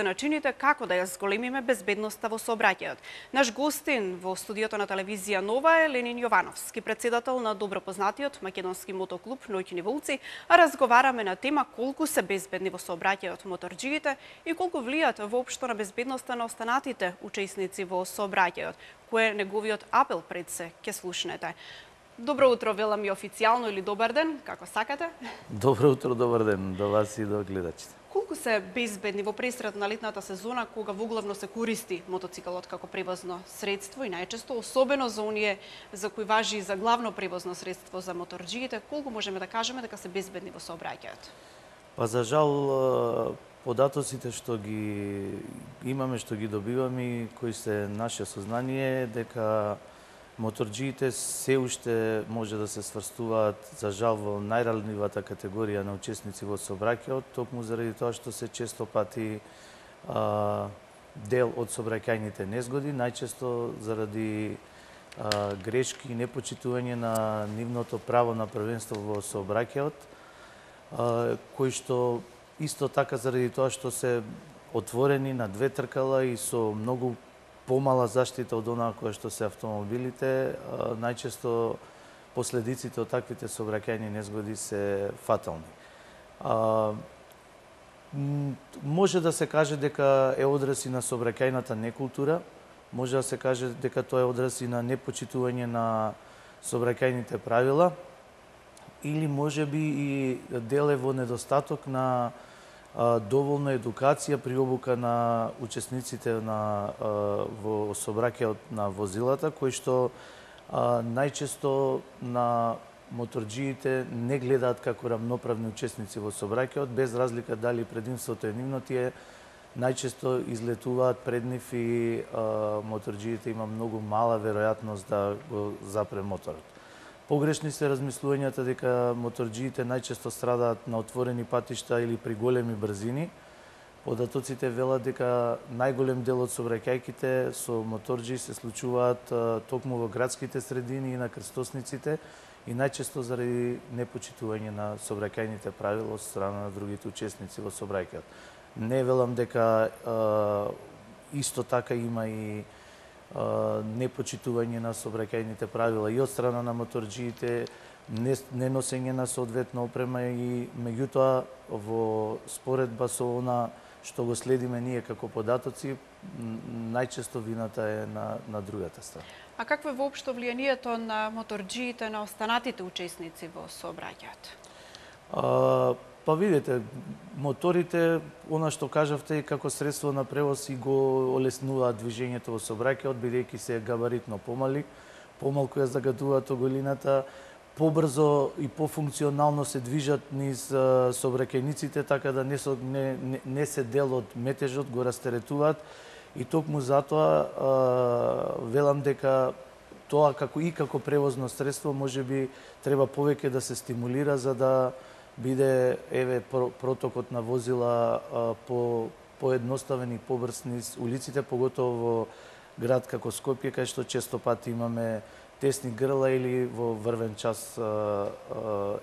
се начините како да ја зголемиме безбедноста во сообраќајот. Наш гостин во студиото на телевизија Нова е Ленин Јовановски, председател на добро познатиот македонски мотоклуб Ноќни волци, а разговараме на тема колку се безбедни во сообраќајот моторџиите и колку влијаат воопшто на безбедноста на останатите учесници во сообраќајот. Кој е неговиот апел пред се, ќе слушнете. Добро утро, велам и официјално или добар ден, како сакате. Добро утро, добар ден до вас и до гледачите. Колку се безбедни во пресред на летната сезона, кога воглавно се користи мотоцикалот како превозно средство и најчесто, особено за оние за кои важи за главно превозно средство за моторџиите, колку можеме да кажеме дека се безбедни во сообраќајот? Па за жал податоците што ги имаме, што ги добиваме и кои се наше сознание дека моторџиите се уште може да се сврстуваат за жал во најранливата категорија на учесници во сообраќајот, токму заради тоа што се често пати дел од сообраќајните незгоди, најчесто заради грешки и непочитување на нивното право на првенство во сообраќајот, кои што исто така заради тоа што се отворени на две тркала и со многу помала заштита од онаа која што се автомобилите, најчесто последиците од таквите сообраќајни незгоди се фатални. Може да се каже дека е одраз и на сообраќајната некултура, може да се каже дека тоа е одраз и на непочитување на сообраќајните правила, или можеби и дел е во недостаток на доволна едукација при обука на учесниците во сообраќајот на возилата, кои што најчесто на моторџиите не гледаат како рамноправни учесници во сообраќајот, без разлика дали предимството е нивно, тие најчесто излетуваат пред нив и моторџиите има многу мала веројатност да го запре моторот. Погрешни се размислувањата дека моторџиите најчесто страдаат на отворени патишта или при големи брзини. Податоците велат дека најголем дел од сообраќајките со моторџии се случуваат токму во градските средини и на крстосниците и најчесто заради непочитување на сообраќајните правила од страна на другите учесници во сообраќајот. Не велам дека исто така има и непочитување на сообраќајните правила и од страна на моторџиите, не носење на соодветна опрема и меѓутоа во споредба со она што го следиме ние како податоци, најчесто вината е на другата страна. А какво е воопшто влијанието на моторџиите на останатите учесници во сообраќајот? Па видите, моторите, она што кажавте, како средство на превоз и го олеснуваат движењето во сообраќајот, бидејќи се габаритно помали, помалку ја загадуваат оголината, побрзо и пофункционално се движат низ сообраќајниците, така да не се дел од метежот, го растеретуваат и токму затоа велам дека тоа како превозно средство можеби треба повеќе да се стимулира за да биде протокот на возила поедноставен и побрз низ улиците, поготово во град како Скопје, кај што често пати имаме тесни грла или во врвен час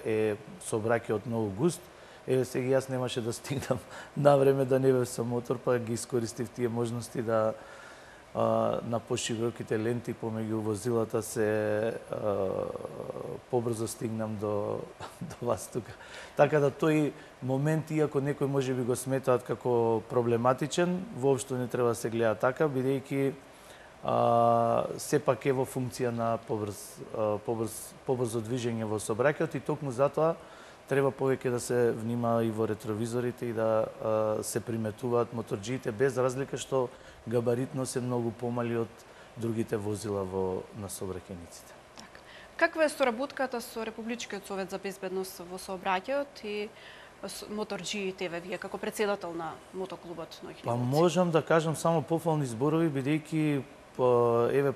е сообраќајот многу густ. Сега јас немаше да стигнам на време да не бев со мотор, па ги искористив тие можности да на пошироките ленти помеѓу возилата се побрзо стигнам до вас тука. Така да тој момент, иако некој може би го сметаат како проблематичен, воопшто не треба да се гледа така, бидејќи сепак е во функција на побрзо движење во сообраќајот и токму затоа треба повеќе да се внимава и во ретровизорите и да се приметуваат моторџиите, без разлика што габаритно се многу помали од другите возила на сообраќајниците. Каква е соработката со Републичкиот совет за безбедност во сообраќајот и моторџиите, вие како председател на мотоклубот Ноќни волци? Па можам да кажам само пофални зборови, бидејќи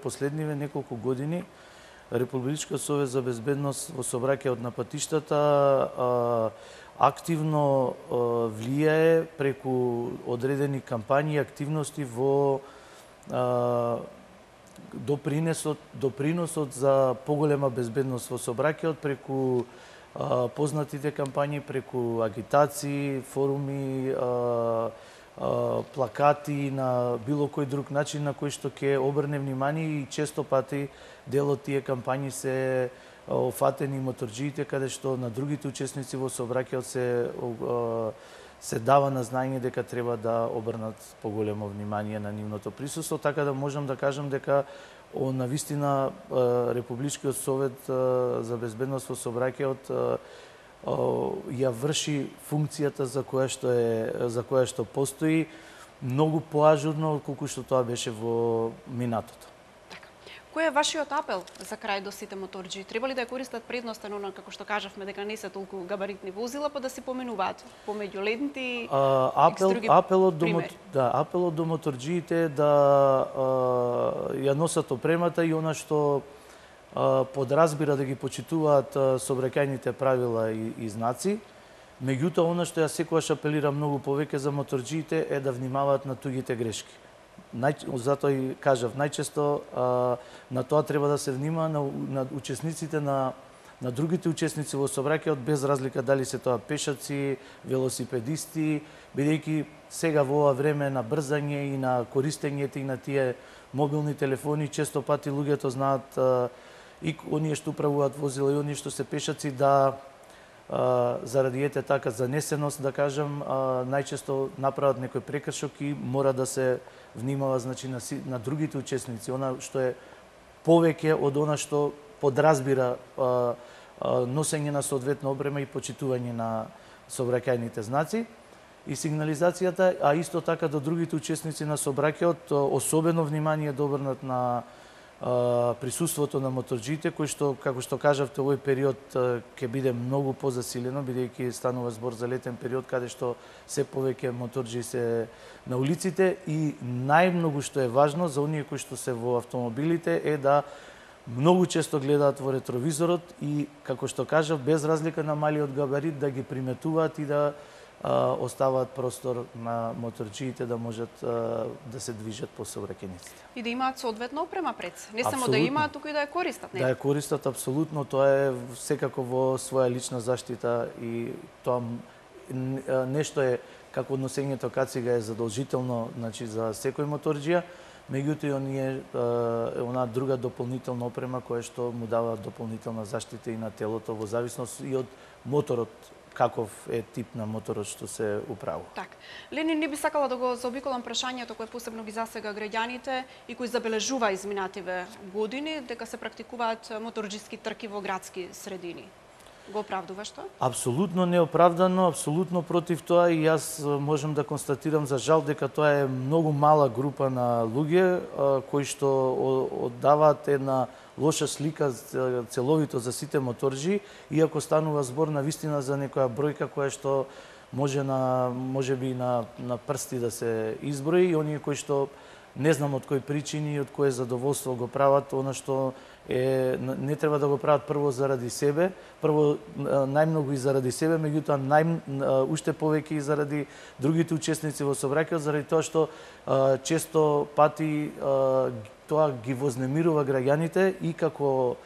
последниве неколку години Републичкиот совет за безбедност во сообраќајот на патиштата активно влијае преку одредени кампањи и активности во доприносот за поголема безбедност во сообраќајот преку познатите кампањи, преку агитации, форуми, плакати, на било кој друг начин на кој што ќе обрне внимание, и често пати дел од тие кампањи се офатени моторџиите, каде што на другите учесници во сообраќајот се дава на знаење дека треба да обрнат поголемо внимание на нивното присуство, така да можам да кажам дека навистина Републичкиот совет за безбедност во сообраќајот ја врши функцијата за која што постои многу поажурно отколку што тоа беше во минатото. Кој е вашиот апел за крај до сите моторџи? Треба ли да ја користат предноста, но како што кажавме дека не се толку габаритни возила, па да се поминуваат помеѓу ледните апелот до моторџиите да ја носат опремата и она што подразбира да ги почитуваат сообраќајните правила и знаци. Меѓутоа, она што ја секогаш апелирам многу повеќе за моторџиите е да внимаваат на туѓите грешки. Затоа и кажав, најчесто на тоа треба да се внима на учесниците, на другите учесници во сообраќајот, без разлика дали се тоа пешаци, велосипедисти, бидејќи сега во ова време на брзање и на користењето и на тие мобилни телефони, често пати луѓето знаат, и оние што управуваат возила и оние што се пешаци, да заради така занесеност, да кажам, најчесто направат некој прекршок и мора да се внимава, значи, на другите учесници, она што е повеќе од она што подразбира носење на соодветна опрема и почитување на сообраќајните знаци и сигнализацијата, а исто така до другите учесници на сообраќајот особено внимание да обрнат на присуството на моторџиите, кој што, како што кажавте, овој период ќе биде многу позасилено, бидејќи станува збор за летен период, каде што се повеќе моторџи се на улиците, и најмногу што е важно за оние кои што се во автомобилите е да многу често гледаат во ретровизорот и, како што кажав, без разлика на малиот габарит, да ги приметуваат и да оставаат простор на моторџиите да можат да се движат по сообраќајниците. И да имаат соодветна опрема пред се. Не само да имаат, туку и да ја користат. Да ја користат, апсолутно. Тоа е секако во своја лична заштита и тоа нешто е како носењето кацига е задолжително, значи, за секој моторџија, меѓутоа и онаа друга дополнителна опрема која што му дава дополнителна заштита и на телото во зависност и од моторот, каков е тип на моторот што се управува. Так. Ленин, не би сакала да го заобиколам прашањето кое посебно ги засега граѓаните и кои забележува изминативе години дека се практикуваат моторџиски трки во градски средини. Го оправдуваш тоа? Апсолутно неоправдано, апсолутно против тоа, и јас можам да констатирам за жал дека тоа е многу мала група на луѓе кои што оддаваат една лоша слика целовито за сите моторџи, иако станува збор на вистина за некоја бројка која што можеби на прсти да се изброи, и оние кои што не знам од кои причини и од кое задоволство го прават, она што не треба да го прават прво заради себе, најмногу и заради себе, меѓутоа уште повеќе и заради другите учесници во сообраќајот, заради тоа што често пати тоа ги вознемирува граѓаните и како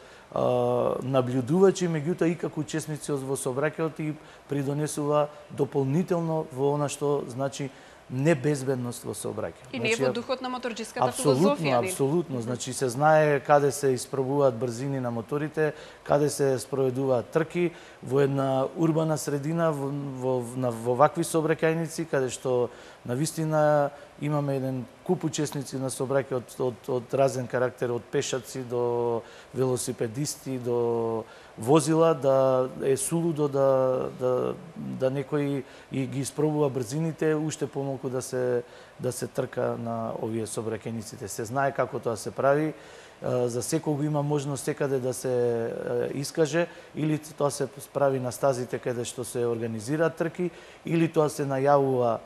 наблюдувачи, меѓутоа и како учесници во сообраќајот, и придонесува дополнително во она што значи небезбедност во сообраќај. И не е во духот на моторџиската филозофија. Апсолутно. Значи се знае каде се испробуваат брзини на моторите, каде се спроведуваат трки во една урбана средина, во вакви сообраќајници, каде што навистина имаме еден куп учесници на сообраќајот од разен карактер, од пешаци до велосипедисти, до возила, да е сулудо да некој и ги испробува брзините, уште помалку да се трка на овие сообраќајниците. Се знае како тоа се прави, за секого има можност секаде да се искаже, или тоа се прави на стазите каде што се организираат трки, или тоа се најавува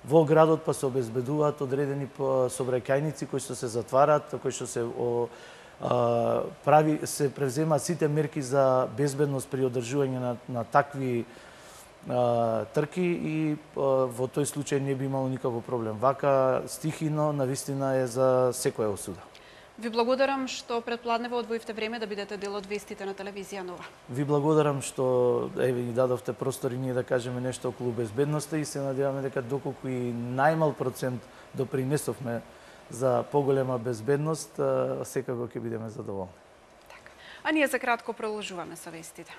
во градот, па се обезбедуваат одредени сообраќајници кои што се затвараат, кои што се се превземаат сите мерки за безбедност при одржување на такви трки, и во тој случај не би имало никаков проблем. Вака стихино навистина е за секоја осуда. Ви благодарам што предпладнево одвоивте време да бидете дел од вестите на телевизија Нова. Ви благодарам што ни дадовте простор и ние да кажеме нешто околу безбедноста и се надеваме дека доколку и најмал процент допринесовме за поголема безбедност, секако ќе бидеме задоволни. А ние за кратко продолжуваме со вестите.